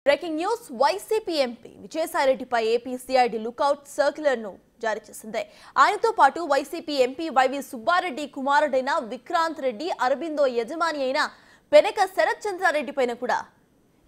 Breaking news YCP MP విజయసాయిరెడ్డిపై AP CID lookout circular ను జారీ చేసింది. ఆయనతో పాటు వైసీపీ ఎంపీ వైవి సుబ్బారెడ్డి కుమారుడైన విక్రాంత్ రెడ్డి, అరబిందో యజమాని అయిన పెనక శరత్ చంద్రారెడ్డి పైన కూడా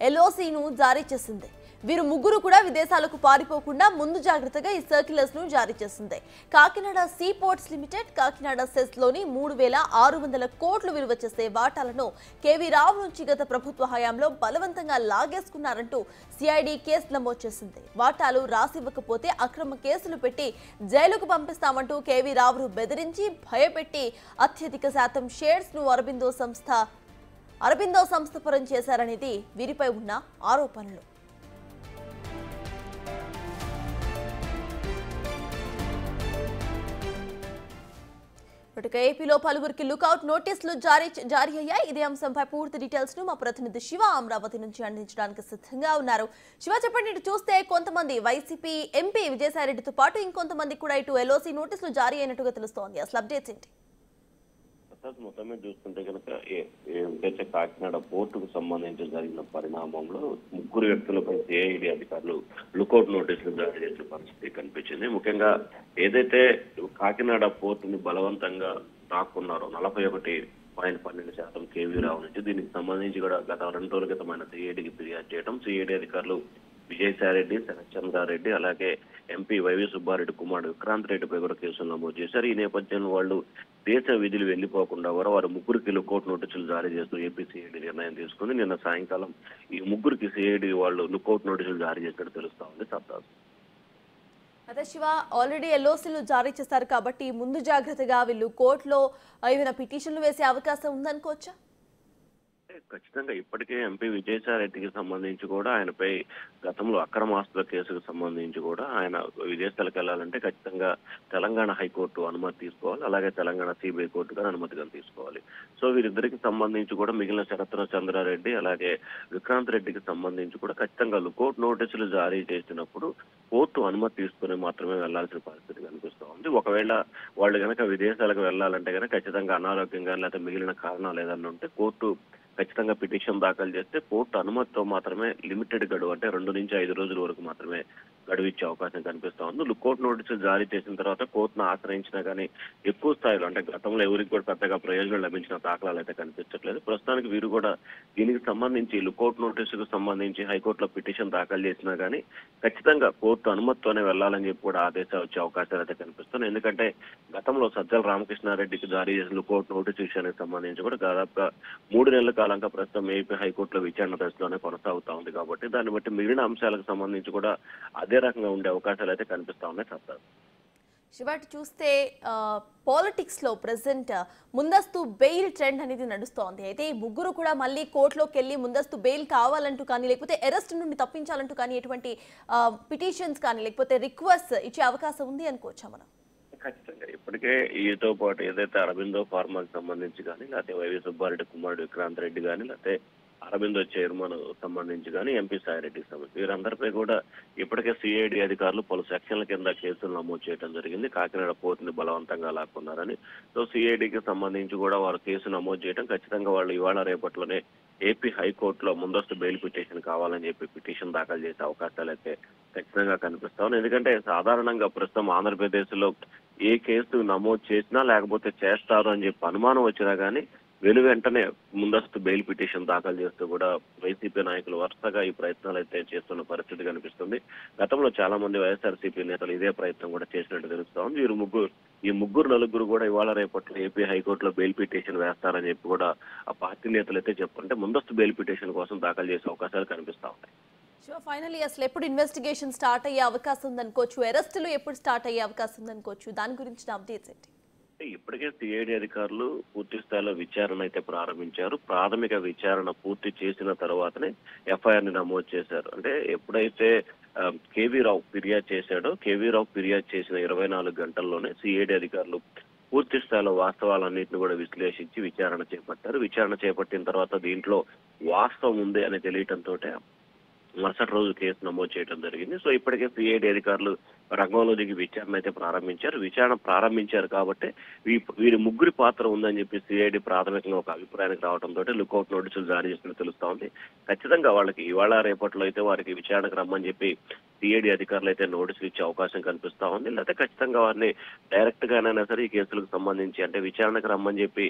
ఎల్ఓసీను జారీ చేసింది. వీరు ముగ్గురు కూడా విదేశాలకు పారిపోకుండా ముందు జాగ్రత్తగా ఈ సర్క్యులర్స్ ను జారీ చేసింది. Kakinada sea ports limited, Kakinada SEZ లోని 3,600 కోట్లు విలువ చేసే వాటాలను కేవీ రావు నుంచి గత ప్రభుత్వ హయాంలో బలవంతంగా లాగేసుకున్నారంటూ సిఐడి కేసు నమోదు చేసింది. వాటాలు రాసివ్వకపోతే అక్రమ కేసులు పెట్టి జైలుకు పంపిస్తామంటూ కేవీ రావును బెదిరించి భయపెట్టి అత్యధిక శాతం షేర్స్ ను అరబిందో సంస్థ పరం చేశారనేది వీరిపై ఉన్న ఆరోపణలు. ఏపీలో పలువురికి లుకౌట్ నోటీసులు జారీ అయ్యాయి. ఇదే అంశంపై పూర్తి డీటెయిల్స్ ను మా ప్రతినిధి శివ అమరావతి నుంచి అందించడానికి సిద్ధంగా ఉన్నారు. శివ, చెప్పండి. ఇటు చూస్తే కొంతమంది వైసీపీ ఎంపీ విజయసాయిరెడ్డితో పాటు ఇంకొంతమంది కూడా ఇటు ఎల్ఓసీ నోటీసులు జారీ అయినట్టుగా తెలుస్తోంది. అసలు అప్డేట్స్ ఏంటి? మొత్తం మీద చూస్తుంటే కనుక ఏదైతే కాకినాడ పోర్టుకు సంబంధించి జరిగిన పరిణామంలో ముగ్గురు వ్యక్తులపై సిఐడి అధికారులు లుకౌట్ నోటీసులు జారీ చేసే పరిస్థితి కనిపించింది. ముఖ్యంగా ఏదైతే కాకినాడ పోర్టుని బలవంతంగా రాక్కున్నారో 41.12% కేవీ రావు నుంచి, దీనికి సంబంధించి కూడా గత 2 రోజుల క్రితం ఆయన సిఐడికి ఫిర్యాదు చేయడం, సిఐడి అధికారులు విజయసాయిరెడ్డి, శరత్ చంద్రారెడ్డి, అలాగే ఎంపీ వైవి సుబ్బారెడ్డి కుమారుడు విక్రాంత్ రెడ్డిపై కూడా కేసులు నమోదు చేశారు. ఈ నేపథ్యంలో వాళ్ళు దేశ విధులు వెళ్లిపోకుండా కూడా వారు ముగ్గురికి లుకౌట్ నోటీసులు జారీ చేస్తూ ఏపీ సిఐడి నిర్ణయం తీసుకుంది. నిన్న సాయంకాలం ఈ ముగ్గురికి సిఐడి వాళ్ళు లుకౌట్ నోటీసులు జారీ చేసినట్టు తెలుస్తా ఉంది. సబ్దాస్ అదే శివ, ఆల్రెడీ ఎల్ఓసీలు జారీ చేశారు కాబట్టి ముందు జాగ్రత్తగా వీళ్ళు కోర్టులో ఏమైనా పిటిషన్లు వేసే అవకాశం ఉందనుకోవచ్చా? ఖచ్చితంగా ఇప్పటికే ఎంపీ విజయసాయిరెడ్డికి సంబంధించి కూడా ఆయనపై గతంలో అక్రమాస్తుల కేసుకు సంబంధించి కూడా ఆయన విదేశాలకు వెళ్లాలంటే ఖచ్చితంగా తెలంగాణ హైకోర్టు అనుమతి తీసుకోవాలి, అలాగే తెలంగాణ సిబిఐ కోర్టు గారు అనుమతిగా తీసుకోవాలి. సో వీరిద్దరికి సంబంధించి కూడా మిగిలిన శరత్ చంద్రారెడ్డి అలాగే విక్రాంత్ రెడ్డికి సంబంధించి కూడా ఖచ్చితంగా లుకౌట్ నోటీసులు జారీ చేసినప్పుడు కోర్టు అనుమతి తీసుకుని మాత్రమే వెళ్లాల్సిన పరిస్థితి కనిపిస్తూ ఉంది. ఒకవేళ వాళ్ళు కనుక విదేశాలకు వెళ్లాలంటే కనుక ఖచ్చితంగా అనారోగ్యంగా లేకపోతే మిగిలిన కారణాలు ఏదన్నా ఉంటే కోర్టు ఖచ్చితంగా పిటిషన్ దాఖలు చేస్తే కోర్టు అనుమతితో మాత్రమే లిమిటెడ్ గడువు, అంటే 2 నుంచి 5 రోజుల వరకు మాత్రమే గడువు ఇచ్చే అవకాశం కనిపిస్తా ఉంది. లుకౌట్ నోటీసులు జారీ చేసిన తర్వాత కోర్టును ఆశ్రయించినా కానీ ఎక్కువ స్థాయిలో, అంటే గతంలో ఎవరికి కూడా పెద్దగా ప్రయోజనం లభించిన దాఖలాలు అయితే కనిపించట్లేదు. ప్రస్తుతానికి వీరు కూడా దీనికి సంబంధించి లుకౌట్ నోటీసుకు సంబంధించి హైకోర్టులో పిటిషన్ దాఖలు చేసినా కానీ ఖచ్చితంగా కోర్టు అనుమతితోనే వెళ్లాలని చెప్పి కూడా ఆదేశాలు వచ్చే అవకాశాలు అయితే కనిపిస్తున్నాయి. ఎందుకంటే గతంలో సజ్జల రామకృష్ణారెడ్డికి జారీ చేసిన లుకౌట్ నోటీసు విషయానికి సంబంధించి కూడా దాదాపుగా 3 నెలల కాలంగా ప్రస్తుతం ఏపీ హైకోర్టులో విచారణ దశలోనే కొనసాగుతా ఉంది. కాబట్టి దాన్ని బట్టి మిగిలిన అంశాలకు సంబంధించి కూడా అదే రకంగా ఉండే అవకాశాలు అయితే కనిపిస్తా ఉన్నాయి. సత్తా శివాటి చూస్తే పాలిటిక్స్ లో ప్రెసెంట్ ముందస్తు బెయిల్ ట్రెండ్ అనేది నడుస్తోంది. అయితే ఈ ముగ్గురు కూడా మళ్ళీ కోర్టులోకి వెళ్ళి ముందస్తు బెయిల్ కావాలంటూ కానీ లేకపోతే అరెస్ట్ నుండి తప్పించాలంటూ కానీ ఎటువంటి పిటిషన్స్ కానీ లేకపోతే రిక్వెస్ట్ ఇచ్చే అవకాశం ఉంది అనుకోవచ్చా మనం? ఖచ్చితంగా ఇప్పటికే వీటితో పాటు ఏదైతే అరబిందో ఫార్మాకి సంబంధించి కానీ, లేకపోతే వైవి సుబ్బారెడ్డి కుమారుడు విక్రాంత్ రెడ్డి కానీ, లేకపోతే అరబిందో చైర్మన్ సంబంధించి కానీ, ఎంపీ సాయిరెడ్డికి సంబంధించి వీరందరిపై కూడా ఇప్పటికే సిఐడి అధికారులు పలు సెక్షన్ల కింద కేసులు నమోదు చేయడం జరిగింది. కాకినాడ పోర్టుని బలవంతంగా లాక్కున్నారని. సో సిఐడికి సంబంధించి కూడా వారు కేసు నమోదు చేయడం, ఖచ్చితంగా వాళ్ళు ఇవాళ రేపట్లోనే ఏపీ హైకోర్టులో ముందస్తు బెయిల్ పిటిషన్ కావాలని చెప్పి పిటిషన్ దాఖలు చేసే అవకాశాలు అయితే ఖచ్చితంగా కనిపిస్తా ఉన్నాయి. ఎందుకంటే సాధారణంగా ప్రస్తుతం ఆంధ్రప్రదేశ్ లో ఏ కేసు నమోదు చేసినా లేకపోతే చేస్తారు అని చెప్పి అనుమానం వచ్చినా కానీ వెంటనే ముందస్తు బెయిల్ పిటిషన్ దాఖలు చేస్తూ కూడా వైసీపీ నాయకులు వరుసగా ఈ ప్రయత్నాలు అయితే చేస్తున్న పరిస్థితి కనిపిస్తుంది. గతంలో చాలా మంది వైఎస్ఆర్సీపీ నేతలు ఇదే ప్రయత్నం కూడా చేసినట్టు తెలుస్తా ఉంది. ఈ ముగ్గురు నలుగురు కూడా ఇవాళ రేపట్లో ఏపీ హైకోర్టులో బెయిల్ పిటిషన్ వేస్తారని చెప్పి కూడా ఆ పార్టీ నేతలు అయితే చెప్పుకుంటే ముందస్తు బెయిల్ పిటిషన్ కోసం దాఖలు చేసే అవకాశాలు కనిపిస్తా ఉన్నాయి. సో ఫైనల్లీ అసలు ఎప్పుడు ఇన్వెస్టిగేషన్ స్టార్ట్ అయ్యే అవకాశం ఉందనుకోవచ్చు, అరెస్టులు ఎప్పుడు స్టార్ట్ అయ్యే అవకాశం ఉందనుకోవచ్చు, దాని గురించి అప్డేట్స్ ఏంటి? ఇప్పటికే సిఐడి అధికారులు పూర్తి స్థాయిలో విచారణ అయితే ప్రారంభించారు. ప్రాథమిక విచారణ పూర్తి చేసిన తర్వాతనే ఎఫ్ఐఆర్ ని నమోదు చేశారు. అంటే ఎప్పుడైతే కేవీ రావు ఫిర్యాదు చేశాడో, కేవీ రావు ఫిర్యాదు చేసిన 24 గంటల్లోనే సిఐడి అధికారులు పూర్తి స్థాయిలో వాస్తవాలన్నింటినీ కూడా విశ్లేషించి విచారణ చేపట్టారు. విచారణ చేపట్టిన తర్వాత దీంట్లో వాస్తవం ఉంది అని తెలియటంతో మరుసటి రోజు కేసు నమోదు చేయడం జరిగింది. సో ఇప్పటికే సిఐడి అధికారులు రంగంలో దిగి విచారణ అయితే ప్రారంభించారు. విచారణ ప్రారంభించారు కాబట్టి వీరి ముగ్గురి పాత్ర ఉందని చెప్పి సిఐడి ప్రాథమికంగా ఒక అభిప్రాయానికి రావడంతో లుకౌట్ నోటీసులు జారీ చేసినట్టు తెలుస్తా ఉంది. ఖచ్చితంగా వాళ్ళకి ఇవాళ రేపట్లో అయితే వారికి విచారణకు రమ్మని చెప్పి సిఐడి అధికారులు అయితే నోటీసులు ఇచ్చే అవకాశం కనిపిస్తా ఉంది. లేకపోతే ఖచ్చితంగా వారిని డైరెక్ట్ గానైనా సరే ఈ కేసులకు సంబంధించి అంటే విచారణకు రమ్మని చెప్పి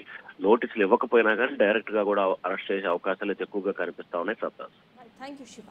నోటీసులు ఇవ్వకపోయినా కానీ డైరెక్ట్ గా కూడా అరెస్ట్ చేసే అవకాశాలు అయితే ఎక్కువగా కనిపిస్తా ఉన్నాయి. సత్తాస్. Thank you Shiva.